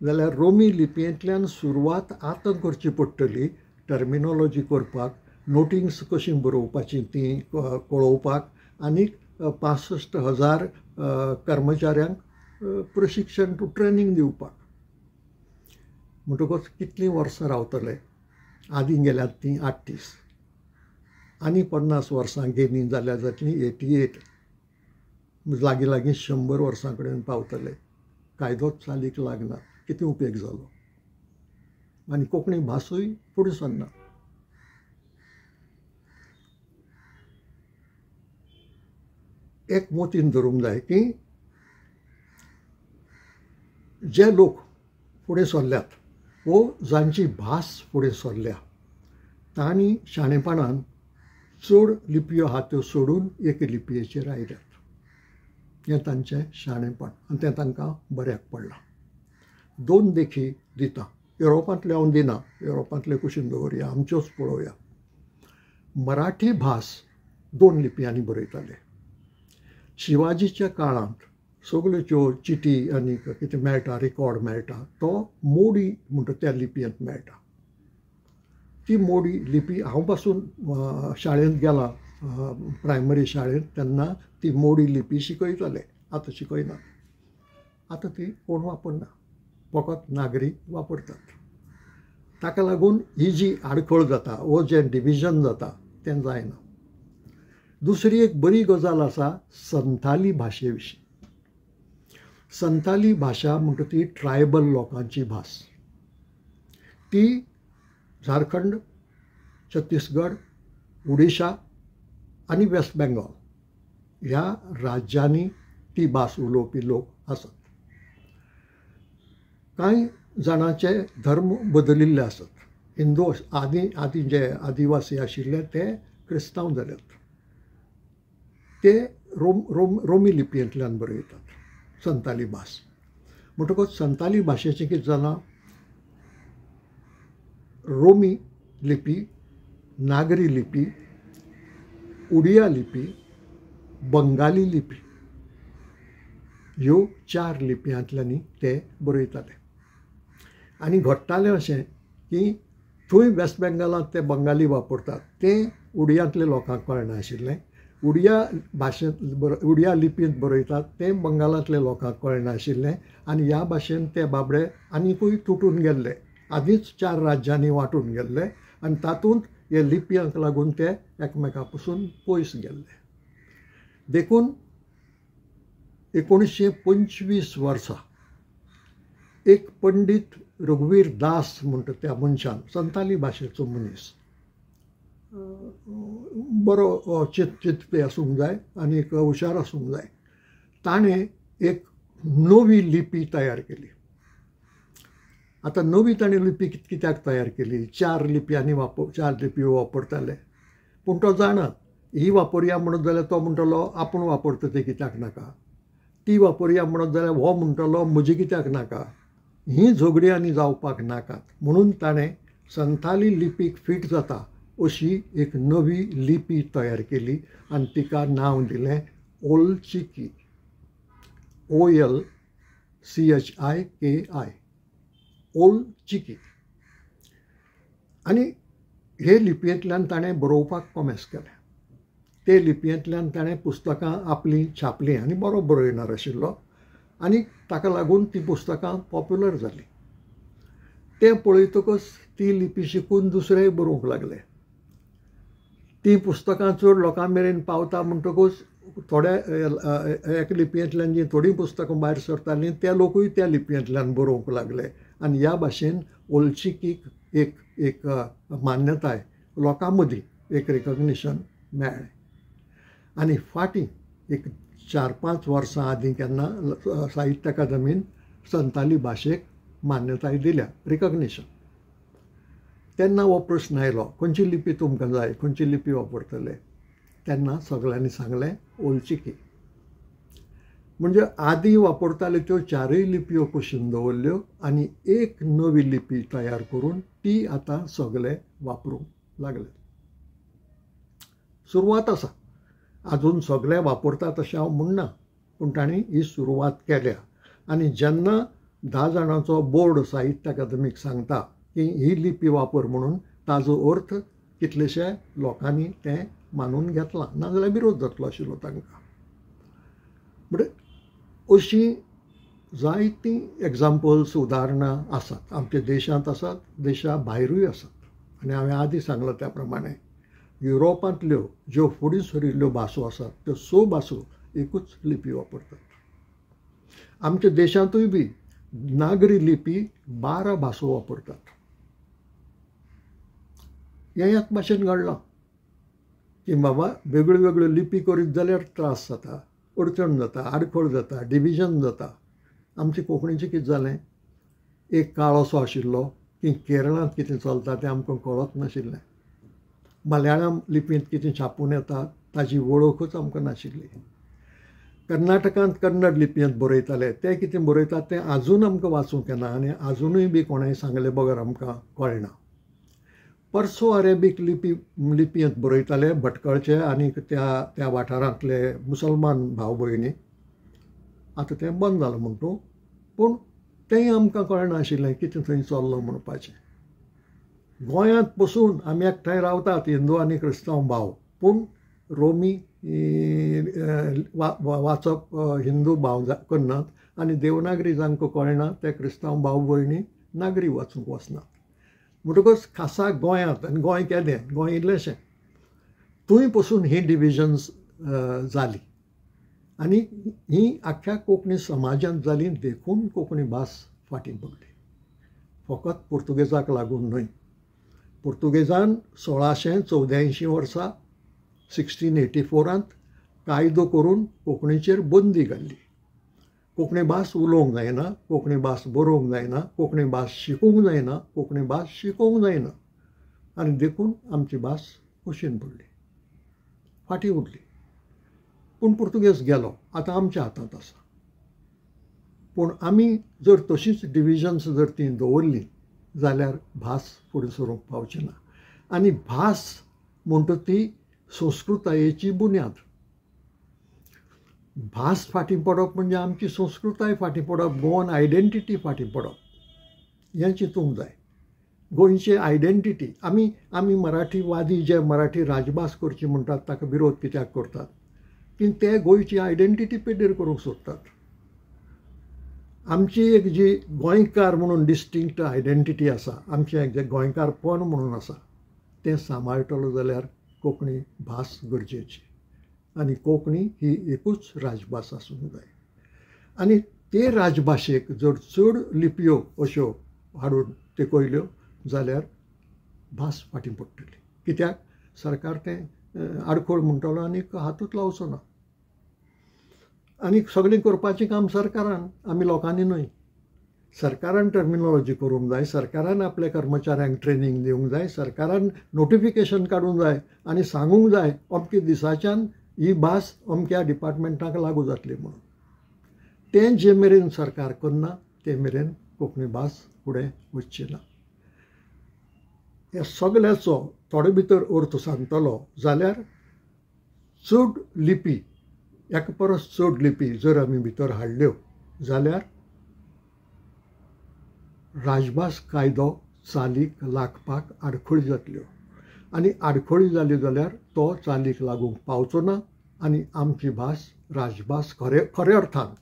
जाल्यार रोमी लिपयेंतल्यान सुरवात आतां करची पडटली. टर्मिनोलॉजी करपाक, नोटिंग्स कशीं बरोवपाची ती कळोवपाक आनी 65,000 कर्मचाऱ्यांक प्रशिक्षण टू ट्रेनींग दिवपाक. म्हणटकच कितलीं वर्सां रावतले? आदीं गेल्यात तीं 38 आनी 50 वर्सां गेलीं जाल्यार जातलीं 88 लागीं लागीं 100 वर्सां कडेन पावतले. कायदोच चालीक लागना. कितें उपेग जालो? आनी कोंकणी भासूय फुडें सरना. एक मोतीन धरूंक जाय की जे लोक फुडें सरल्यात वो जांची भास फुडें सरल्या तांणी शाणेपणान चड लिपयो आहा त्यो सोडून एक लिपयेचेर आयल्यात. हें तांचें शाणेपण आनी तें तांकां बऱ्याक पडलां. 2 देखी दिता. युरोपांतले हांव दिना, युरोपांतले कुशीन दवरया, आमच्योच पळोवया. मराठी भास 2 लिपयांनी बरयताले. शिवाजीच्या काळांत सगल्यो ज्यो चिटी आनी कितें मेळटा, रिकॉर्ड मेळटा, तो मोडी म्हणटा त्या लिपयेंत मेळटा. ती मोडी लिपी हांव पासून शाळेंत गेला प्रायमरी शाळेंत तेन्ना ती मोडी लिपी शिकयताले. आतां शिकयना. आतां ती कोण वापरना. फकत नागरी वापरतात. ताका लागून ही जी आडखळ जाता वो जें डिविजन जाता तें जायना. दुसरी एक बरी गजाल आसा संथाली भाशे विशीं. संथाली भाशा म्हणटा ती ट्रायबल लोकांची भास. ती झारखंड, छत्तीसगड, उडिशा आनी वेस्ट बेंगॉल ह्या राज्यांनी ती भास उलोवपी लोक आसात. कांय जाणांचे धर्म बदलिल्ले आसात. हिंदू आदीं जे आदिवासी आशिल्ले ते क्रिस्तांव जाल्यात. ते रोमी लिपयेंतल्यान बरयतात संथाली भास. म्हणटकच संथाली भाशेचें कितें जालां? रोमी लिपी, नागरी लिपी, उडिया लिपी, बंगाली लिपी ह्यो 4 लिपयांतल्यानी ते बरयताले. आनी घडटालें अशें की थंय वेस्ट बेंगॉलांत ते बंगाली वापरतात तें उडियांतल्या लोकांक कळनाशिल्लें. उडिया लिपींत बरयतात तें बंगालांतल्या लोकांक कळनाशिल्लें. आनी ह्या भाशेन ते बाबडे आनिकूय तुटून गेल्ले. आदींच 4 राज्यांनी वांटून गेल्ले आनी तातूंत हे लिपयांक लागून ते एकामेका पसून पयस गेल्ले. देखून 1925 वर्सा एक पंडीत रघुवीर दास म्हणटा त्या मनशान, संथाली भाशेचो मनीस, बरो चिंतपी आसूंक जाय आनी एक हुशार आसूंक जाय. ताणें एक नवी लिपी तयार केली. आतां नवी ताणें लिपी कित्याक तयार केली? 4 लिपयांनी 4 लिपयो वापरताले. पूण तो जाणा ही वापरया म्हणत जाल्यार तो म्हणटलो आपूण वापरता तें कित्याक नाका. ती वापरया म्हणत जाल्यार हो म्हणटलो म्हजी कित्याक नाका. ही झगडी आनी जावपाक नाकात. म्हणून ताणें संथाली लिपीक फिट जाता अशी एक नवी लिपी तयार केली आनी तिका नांव दिलें ओलचिकी. OLCHIKI. ओलचिकी. आनी हे लिपयेंतल्यान ताणें बरोवपाक कॉमेस केलें. ते लिपयेंतल्यान ताणें पुस्तकां आपलीं छापलीं आनी बरो बरयणार आशिल्लो आनी ताका लागून ती पुस्तकां पॉप्युलर जालीं. तें पळयतकच ती लिपी शिकून दुसरेय बरोवंक लागले. ती पुस्तकां चड लोकां मेरेन पावता म्हणटकूच थोड्या एक लिपयेंतल्यान जीं थोडीं पुस्तकां भायर सरतालीं ते लोकूय त्या लिपयेंतल्यान बरोवंक लागले. आनी ह्या भाशेन ओलचिकीक एक मान्यताय लोकां मदीं एक रिकॉग्निशन मेळ्ळें. आनी फाटीं एक 4-5 वर्सां आदीं केन्ना साहित्य अकादमीन संथाली भाशेक मान्यताय दिल्या, रिकॉग्निशन. तेन्ना हो प्रस्न आयलो खंयची लिपी तुमकां जाय, खंयची लिपी वापरतले. तेन्ना सगळ्यांनी सांगलें ओलचिकी. म्हणजे आदीं वापरताल्यो त्यो 4य लिपयो कुशीन दवरल्यो आनी एक नवी लिपी तयार करून ती आतां सगळे वापरूंक लागले. सुरवात आसा. आजून सगळे वापरतात अशें हांव म्हणना, पूण तांणी ही सुरवात केल्या. आनी जेन्ना 10 जाणांचो बोर्ड साहित्य अकादमीक सांगता की ही लिपी वापर म्हणून, ताजो अर्थ कितलेशे लोकांनी तें मानून घेतलां, नाजाल्यार विरोध जातलो आशिल्लो तांकां. म्हणजे अशी जायतीं एग्जाम्पल्स उदाहरणां आसात, आमच्या देशांत आसात, देशा भायरूय आसात. आनी हांवें आदीं सांगलां त्या प्रमाणे युरोपांतल्यो ज्यो फुडें सरिल्ल्यो भासो आसात त्यो 6 भासो एकूच लिपी वापरतात. आमच्या देशांतूय बी नागरी लिपी 12 भासो वापरतात. हें ह्याच भाशेन घडलां की बाबा वेगळ्यो वेगळ्यो लिपी करीत जाल्यार त्रास जाता, अडचण जाता, आडखळ जाता, डिविजन जाता. आमचे कोंकणीचें कितें जालें, एक काळ असो आशिल्लो की केरळांत कितें चलता तें आमकां कळत नाशिल्लें. मल्याळम लिपींत कितें छापून येता ताची वळखूच आमकां नाशिल्ली. कर्नाटकांत कन्नड लिपयेंत बरयताले, ते कितें बरयतात तें आजून आमकां वाचूंक येना आनी आजुनूय बी कोणेंय सांगलें बगर आमकां कळना. पर्सो अरेबीक लिपयेंत बरयताले भटकळचे आनी त्या वाठारांतले मुसलमान भाव भयणी. आतां तें बंद जालां म्हणटू, पूण तेंय आमकां कळनाशिल्लें कितें थंय चल्लां म्हणपाचें. गोंयांत पसून आमी एकठांय रावतात हिंदू आनी क्रिस्तांव भाव, पूण रोमी वाचप हिंदू भाव करनात आनी देवनागरी जांकां कळना ते क्रिस्तांव भाव भयणी नागरी वाचूंक वचनात. म्हणटकच खासा गोंयांत, आनी गोंय केदें, गोंय इल्लेशें, थंय पसून ही डिविजन्स जाली आनी ही आख्ख्या कोंकणी समाजांत जाली. देखून कोंकणी भास फाटीं पडली. फकत पुर्तुगेजाक लागून न्हय. पुर्तुगेजान 1684 वर्सा 1684 कायदो करून कोंकणीचेर बंदी घाल्ली. कोंकणी भास उलोवंक जायना, कोंकणी भास बरोवंक जायना, कोंकणी भास शिकूंक जायना, कोंकणी भास शिकोवंक जायना. आनी देखून आमची भास कुशीन पडली, फाटीं उरली. पूण पुर्तुगेज गेलो, आतां आमच्या हातांत आसा. पूण आमी जर तशींच डिविजन्स जर ती दवरली जाल्यार भास फुडें सरूंक पावची ना. आनी भास म्हणटा ती संस्कृतायेची बुन्याद. भास फाटीं पडप म्हणजे आमची संस्कृताय फाटीं पडप, गोवन आयडेंटिटी फाटीं पडप. हें चिंतूंक जाय. गोंयची आयडेंटिटी आमी मराठीवादी जे मराठी राजभास करची म्हणटात ताका विरोध कित्याक करतात की ते गोंयची आयडेंटिटी पेड्डेर करूंक सोदतात. आमची एक जी गोंयकार म्हणून डिस्टिंक्ट आयडेंटिटी आसा, आमचें एक जें गोंयकारपण म्हणून आसा तें सांबाळटलो जाल्यार कोंकणी भास गरजेची. आनी कोंकणी ही एकूच राजभास आसूंक जाय. आनी ते राजभाशेक जर चड लिपयो अश्यो हाडून तेकयल्यो जाल्यार भास फाटीं पडटली. कित्याक सरकार तें आडखळ म्हणटलो आनी हातूच लावचो ना. आनी सगळें करपाचें काम सरकारान, आमी लोकांनी न्हय. सरकारान टर्मिनोलॉजी करूंक जाय, सरकारान आपल्या कर्मचाऱ्यांक ट्रेनींग दिवंक जाय, सरकारान नोटिफिकेशन काडूंक जाय आनी सांगूंक जाय अमके दिसाच्यान ही भास अमक्या डिपार्टमेंटाक लागू जातली म्हणून. तें जे मेरेन सरकार करना ते मेरेन कोंकणी भास फुडें वचची ना. ह्या सगळ्याचो थोडे भितर अर्थ सांगतलो जाल्यार चड लिपी, एका परस चड लिपी जर आमी भितर हाडल्यो जाल्यार राजभास कायदो चालीक लागपाक आडखळी जातल्यो. आनी आडखळी जाल्यो जाल्यार तो चालीक लागूंक पावचो ना आनी आमची भास राजभास खरे अर्थान,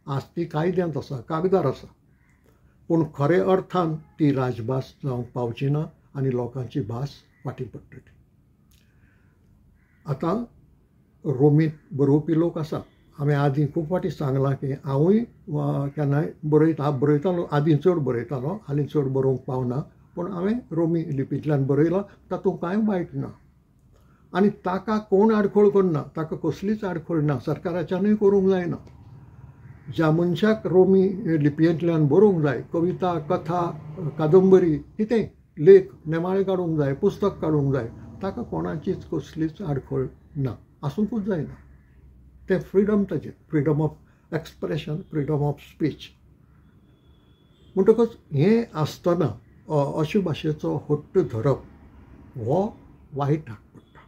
आज ती कायद्यांत आसा, कागदार आसा, पूण खरे अर्थान ती राजभास जावंक पावची ना आनी लोकांची भास फाटीं पडटली. आतां रोमींत बरोवपी लोक आसात. हांवें आदीं खूब फावटी सांगलां की हांवूय केन्नाय बरयतालो, आदीं चड बरयतालो, हालीं चड बरोवंक पावना, पूण हांवें रोमी लिपींतल्यान बरयलां. तातूंत कांय वायट ना आनी ताका कोण आडखळ करना, ताका कसलीच आडखळ ना, सरकाराच्यानूय करूंक जायना. ज्या मनशाक रोमी लिपयेंतल्यान बरोवंक जाय, कविता, कथा, कादंबरी, कितेंय लेख नेमाळे काडूंक जाय, पुस्तक काडूंक जाय, ताका कोणाचीच कसलीच आडखळ ना, आसूंकूच जायना. तें फ्रिडम, ताचें freedom of expression, freedom of speech. म्हणटकच हें आसतना अशे भाशेचो हट्ट धरप हो वायट पडटा.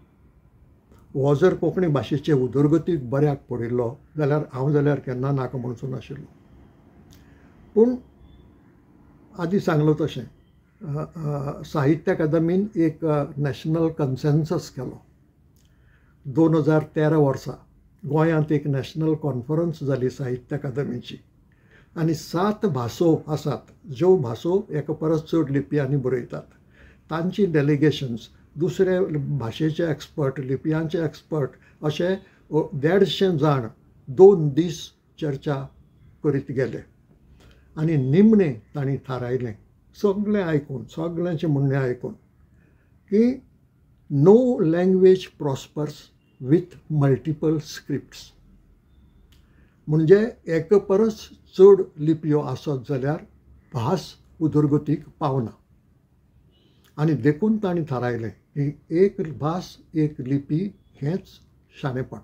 हो जर कोंकणी भाशेचे उदरगतीक बऱ्याक पडिल्लो जाल्यार हांव जाल्यार केन्ना नाका म्हणचो नाशिल्लो. पूण आदीं सांगलो तशें साहित्य अकादमीन एक नॅशनल कन्सेन्सस केलो. 2013 वर्सा गोंयांत एक नॅशनल कॉन्फरन्स जाली साहित्य अकादमीची आनी 7 भासो आसात ज्यो भासो एका परस चड लिपयांनी बरयतात. तांची डेलिगेशन्स दुसरे भाशेचे एक्सपर्ट, लिपयांचे एक्सपर्ट अशे 150 जाण 2 दीस चर्चा करीत गेले आनी निमणे तांणी थारायलें, सगळें आयकून, सगळ्यांचें म्हणणें आयकून, की no language prospers with multiple scripts. म्हणजे एक परस चड लिपयो आसत जाल्यार भास उदरगतीक पावना. आनी देखून तांणी थारायलें की एक भास एक लिपी हेंच शाणेपण.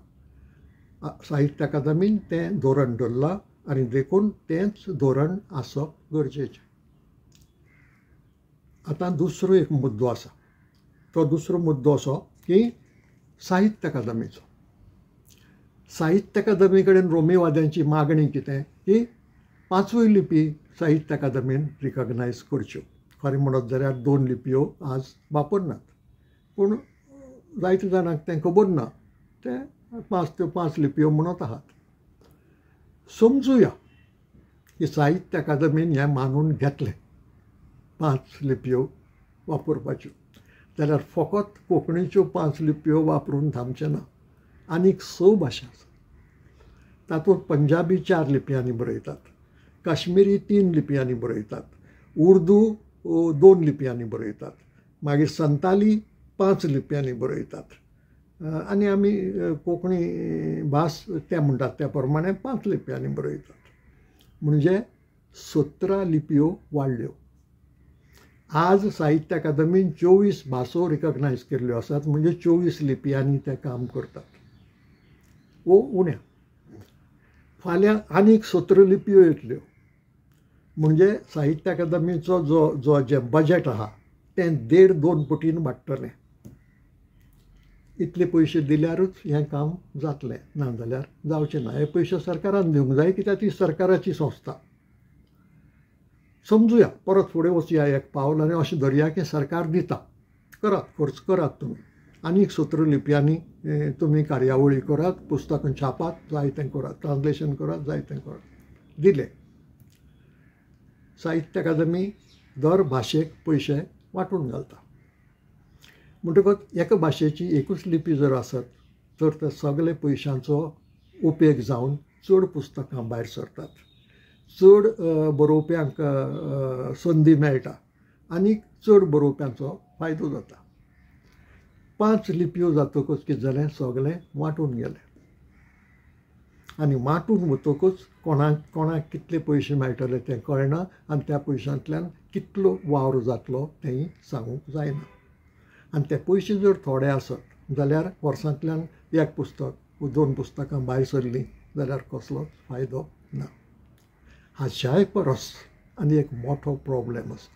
साहित्य अकादमीन तें धोरण धरलां आनी देखून तेंच धोरण आसप गरजेचें. आतां दुसरो एक मुद्दो आसा. तो दुसरो मुद्दो असो की साहित्य अकादमीचो. साहित्य अकादमी कडेन रोमीवाद्यांची मागणी कितें की 5य लिपी साहित्य अकादमीन रिकॉग्नायज करच्यो. खरें म्हणत जाल्यार 2 लिपयो आज वापरनात, पूण जायत्या जाणांक तें खबर ना, ते 5 लिपयो म्हणत आहात. समजुया की साहित्य अकादमीन हें मानून घेतलें 5 लिपयो वापरपाच्यो, जाल्यार फकत कोंकणीच्यो 5 लिपयो वापरून थांबचें ना. आनीक 6 भाशा आसात. तातूंत पंजाबी 4 लिपयांनी बरयतात, काश्मीरी 3 लिपयांनी बरयतात, उर्दू 2 लिपयांनी बरयतात, मागीर संताली 5 लिपयांनी बरयतात आनी आमी कोंकणी भास ते म्हणटात त्या प्रमाणे 5 लिपयांनी बरयतात. म्हणजे 17 लिपयो वाडल्यो. आज साहित्य अकादमीन 24 भासो रिकॉग्नायज केल्ल्यो आसात, म्हणजे 24 लिपयांनी ते काम करतात. वो उण्या. फाल्यां आनीक 17 लिपयो येतल्यो. म्हणजे साहित्य अकादमीचो जो जे बजेट आहा तें 1.5-2 पटीन वाडटलें. इतले पयशे दिल्यारूच हें काम जातलें, नाजाल्यार जावचें ना. हे पयशे सरकारान दिवंक जाय, कित्याक ती सरकाराची संस्था. समजुया, परत फुडें वचुया एक पावल आनी अशें धरया की सरकार दिता, करात, खर्च करात तुमी, आनीक 17 लिपयांनी तुमी कार्यावळी करात, पुस्तकां छापात, जाय तें करात, ट्रान्सलेशन करात, जाय तें करात. दिलें. साहित्य अकादमी दर भाशेक पयशे वांटून घालता. म्हणटकच एका भाशेची एकूच लिपी जर आसत तर त्या सगळे पयशांचो उपेग जावन चड पुस्तकां भायर सरतात, चड बरोवप्यांक संदी मेळटा आनी चड बरोवप्यांचो फायदो जाता. 5 लिपयो जातकच कितें जालें, सगळें वांटून गेलें. आनी वांटून वतकच कोणाक कितले पयशे मेळटले तें कळना आनी त्या पयशांतल्यान कितलो वावर जातलो तेंय सांगूंक जायना. आनी ते पयशे जर थोडे आसत जाल्यार वर्सांतल्यान 1 पुस्तक 2 पुस्तकां भायर सरलीं जाल्यार कसलोच फायदो ना. हाच्याय परस आनी एक मोठो प्रॉब्लेम आसा,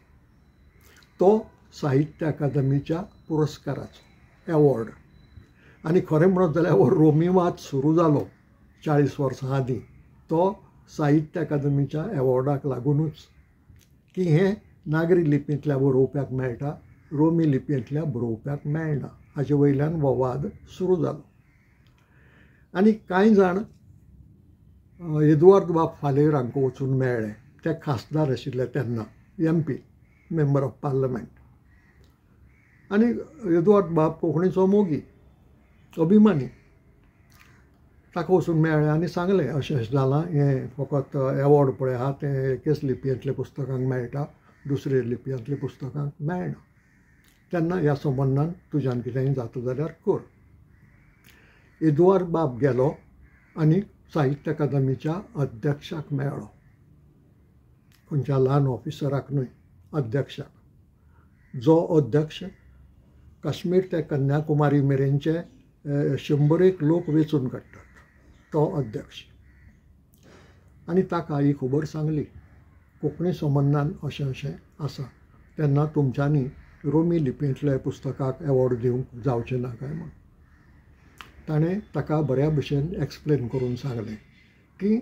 तो साहित्य अकादमीच्या पुरस्काराचो एवॉर्ड. आनी खरें म्हणत जाल्यार हो रोमीवाद सुरू जालो 40 वर्सां आदीं तो साहित्य अकादमीच्या एवॉर्डाक लागूनच, की हें नागरी लिपींतल्या बरोवप्याक मेळटा, रोमी लिपयेंतल्या बरोवप्याक मेळना. हाचे वयल्यान हो वाद सुरू जालो. आनी कांय जाण एदुआर्द बाब फालेर हांकां वचून मेळ्ळे. ते खासदार आशिल्ले तेन्ना, MP, मेंबर ऑफ पार्लमेंट. आनी एदुआर्द बाब कोंकणीचो मोगी, अभिमानी. ताका वचून मेळ्ळे आनी सांगलें अशें अशें जालां, हें फकत एवॉर्ड पळय आहा तें एकेच लिपयेंतल्या पुस्तकांक मेळटा, दुसरे लिपयांतल्या पुस्तकांक मेळना. तेन्ना ह्या संबंदान तुज्यान कितेंय जाता जाल्यार कर. एदुआर्द बाब गेलो आनी साहित्य अकादमीच्या अध्यक्षाक मेळ्ळो. खंयच्या ल्हान ऑफिसराक न्हय, अध्यक्षाक. जो अध्यक्ष काश्मीर ते कन्याकुमारी मेरेनचे 100 लोक वेंचून काडटात, तो अध्यक्ष. आनी ताका ही खबर सांगली, कोंकणी संबंदान अशें अशें आसा, तेन्ना तुमच्यांनी रोमी लिपयेंतल्या पुस्तकाक एवॉर्ड दिवंक जावचें ना काय म्हूण. ताणें ताका बऱ्या भशेन एक्सप्लेन करून सांगलें की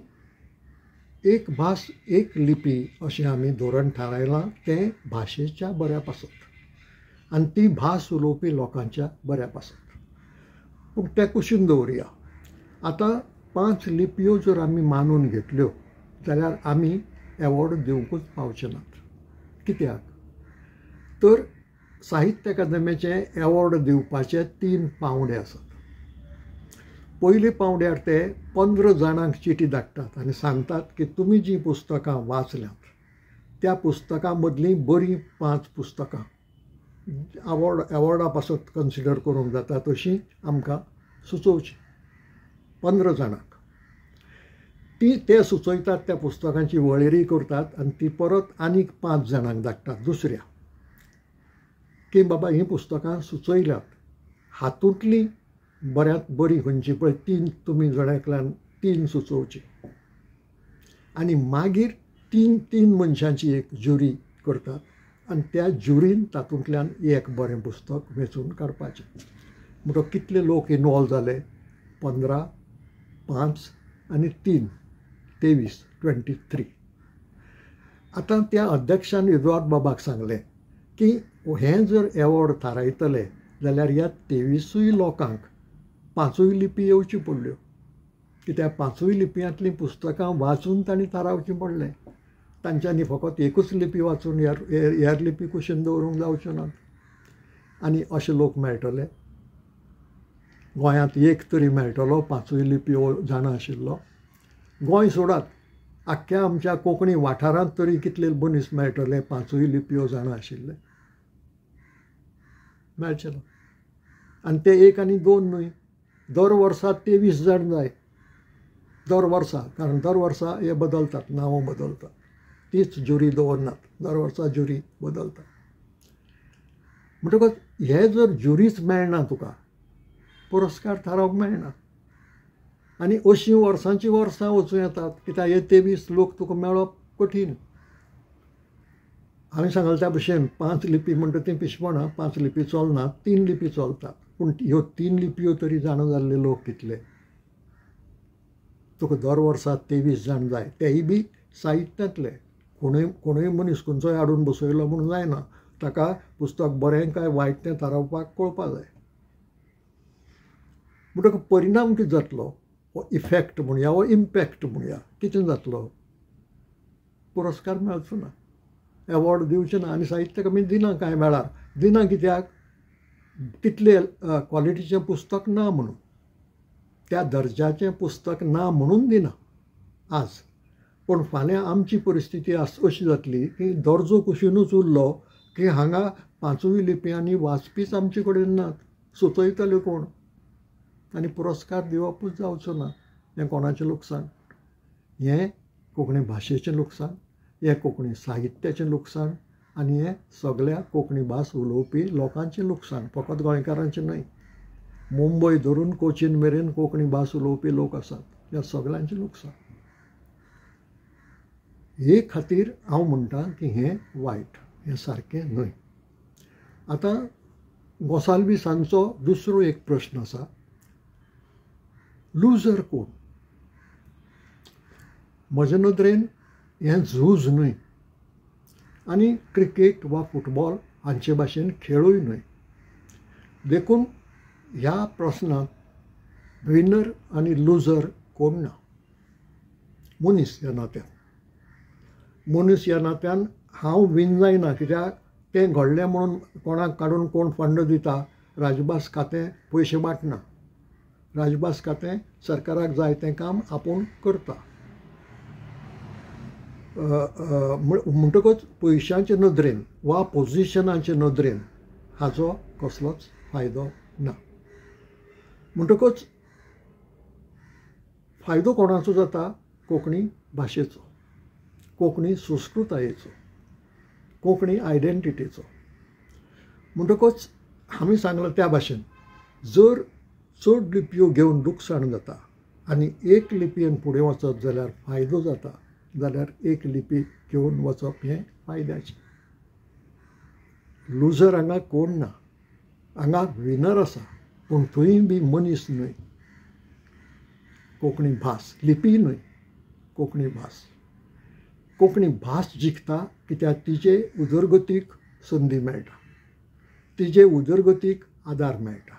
एक भास एक लिपी अशें आमी धोरण थारायलां तें भाशेच्या बऱ्या पासत आनी ती भास उलोवपी लोकांच्या बऱ्या पासत. पूण तें कुशीन दवरया. आतां 5 लिपयो जर आमी मानून घेतल्यो जाल्यार आमी एवॉर्ड दिवंकूच पावचे नात. कित्याक तर साहित्य अकादमीचे एवॉर्ड दिवपाचे 3 पावंडे आसात. पयले पावंड्यार ते 15 जाणांक चिटी धाडटात आनी सांगतात की तुमी जीं पुस्तकां वाचल्यात त्या पुस्तकां मदलीं बरीं 5 पुस्तकां एवॉर्डा पासत कन्सिडर करूंक जाता तशीं आमकां सुचोवचीं. 15 जाणांक ते सुचयतात, त्या पुस्तकांची वळेरी करतात आनी ती परत आनीक 5 जाणांक धाडटात दुसऱ्या, की बाबा हीं पुस्तकां सुचयल्यात, हातूंतलीं बऱ्यांत बरी खंयची पळय 3 तुमी जणांतल्यान 3 सुचोवची. आनी मागीर 3 मनशांची एक ज्युरी करतात आनी त्या ज्युरीन तातूंतल्यान एक बरें पुस्तक वेंचून काडपाचें. म्हणटो कितले लोक इनवॉल्व जाले? 15, 5 आनी 3, 23. आतां त्या अध्यक्षान एदुआर्द बाबाक सांगलें की हें जर एवॉर्ड थारायतले जाल्यार ह्या 23 लोकांक 5 लिपी येवच्यो पडल्यो, कित्याक 5 लिपयांतलीं पुस्तकां वाचून तांणी थारावचें पडलें. तांच्यांनी फकत एकूच लिपी वाचून हेर लिपी कुशीन दवरूंक जावच्यो नात. आनी अशे लोक मेळटले. गोंयांत एक तरी मेळटलो 5 लिपी जाणा आशिल्लो. गोंय सोडात, आख्ख्या आमच्या कोंकणी वाठारांत तरी कितले मनीस मेळटले 5 लिपयो जाणा आशिल्ले? मेळचे ना. आनी ते 1 आनी 2 न्हय, दर वर्सा 23 जाण जाय. दर वर्सा, कारण दर वर्सा हे बदलतात, नांवां बदलतात. तीच ज्युरी दवरनात, दर वर्सा ज्युरी बदलतात. म्हणटकच हे जर ज्युरीच मेळना तुका, पुरस्कार थारावंक मेळना. आनी अशीं वर्सांची वर्सां वचूं येतात, कित्याक हे 23 लोक तुका मेळप कठीण. हांवें सांगलें त्या भशेन 5 लिपी म्हणटा ती पिशवणां, 5 लिपी चलना, 3 लिपी चलतात. पूण ह्यो 3 लिपयो तरी जाणा जाल्ले लोक कितले? तुका दर वर्सा 23 जाण जाय, तेय बी साहित्यांतले. कोणूय मनीस खंयचोय हाडून बसयलो म्हणून जायना, ताका पुस्तक बरें काय वायट तें थारावपाक कळपा जाय. म्हणटकच परिणाम कितें जातलो? हो इफेक्ट म्हणया, हो इम्पॅक्ट म्हणया, कितें जातलो? पुरस्कार मेळचो ना, एवॉर्ड दिवचे ना. आनी साहित्य अकादमी दिना कांय वेळार. दिना कित्याक? तितले क्वॉलिटीचें पुस्तक ना म्हणून, त्या दर्जाचें पुस्तक ना म्हणून दिना आज. पूण फाल्यां आमची परिस्थिती अशी जातली की दर्जो कुशीनूच उरलो की हांगा 5 लिपयांनी वाचपीच आमचे कडेन नात. सुचयतले कोण? आनी पुरस्कार दिवपूच जावचो ना. हें कोणाचें लुकसाण? हें कोंकणी भाशेचें लुकसाण, हें कोंकणी साहित्याचें लुकसाण आनी हें सगळ्या कोंकणी भास उलोवपी लोकांचें लुकसाण, फकत गोंयकारांचें न्हय. मुंबय धरून कोचीन मेरेन कोंकणी भास उलोवपी लोक आसात, ह्या सगळ्यांचें लुकसाण. हे खातीर हांव म्हणटां की हें वायट, हें सारकें न्हय. आतां गोसाल्विसांचो दुसरो एक प्रश्न आसा, लुजर कोण? म्हजे नदरेन हें झूज न्हय आनी क्रिकेट वा फुटबॉल हांचे भाशेन खेळूय न्हय. देखून ह्या प्रस्नाक विनर आनी लुजर कोण ना. मनीस ह्या नात्यान, मनीस ह्या नात्यान हांव विन जायना, कित्याक तें घडलें म्हणून कोणाक काडून कोण फंड दिता, राजभास खातें पयशे वांटना. राजभास खातें सरकाराक जाय तें काम आपूण करता. म्हणटकच पयशांचे नदरेन वा पोजिशनाचे नदरेन हाचो कसलोच फायदो ना. म्हणटकच फायदो कोणाचो जाता? कोंकणी भाशेचो, कोंकणी संस्कृतायेचो, कोंकणी आयडेंटिटीचो. म्हणटकच हांवें सांगलां त्या भाशेन जर चड लिपयो घेवन लुकसाण जाता आनी एक लिपयेन फुडें वचत जाल्यार फायदो जाता, जाल्यार एक लिपी घेवन वचप हें फायद्याचें. लुजर हांगा कोण ना. हांगा विनर आसा, पूण थंय बी मनीस न्हय, कोंकणी भास, लिपी न्हय, कोंकणी भास. कोंकणी भास जिखता कित्याक तिचे उदरगतीक संदी मेळटा, तिचे उदरगतीक आदार मेळटा.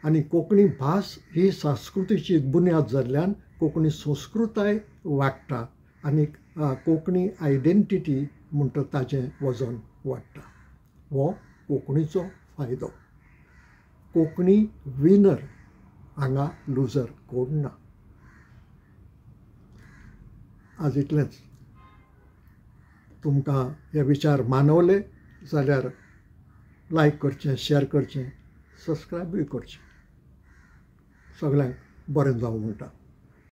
आनी कोंकणी भास ही संस्कृतीची बुन्याद जाल्ल्यान कोंकणी संस्कृताय वाडटा आनी कोंकणी आयडेंटिटी म्हणटा ताचें वजन वाडटा. हो कोंकणीचो फायदो. कोंकणी विनर, हांगा लुजर कोण ना. आज इतलेंच. तुमकां हे विचार मानवले जाल्यार लायक करचें, शेअर करचें, सबस्क्रायबूय करचें. सगळ्यांक बरें जावं म्हणटा.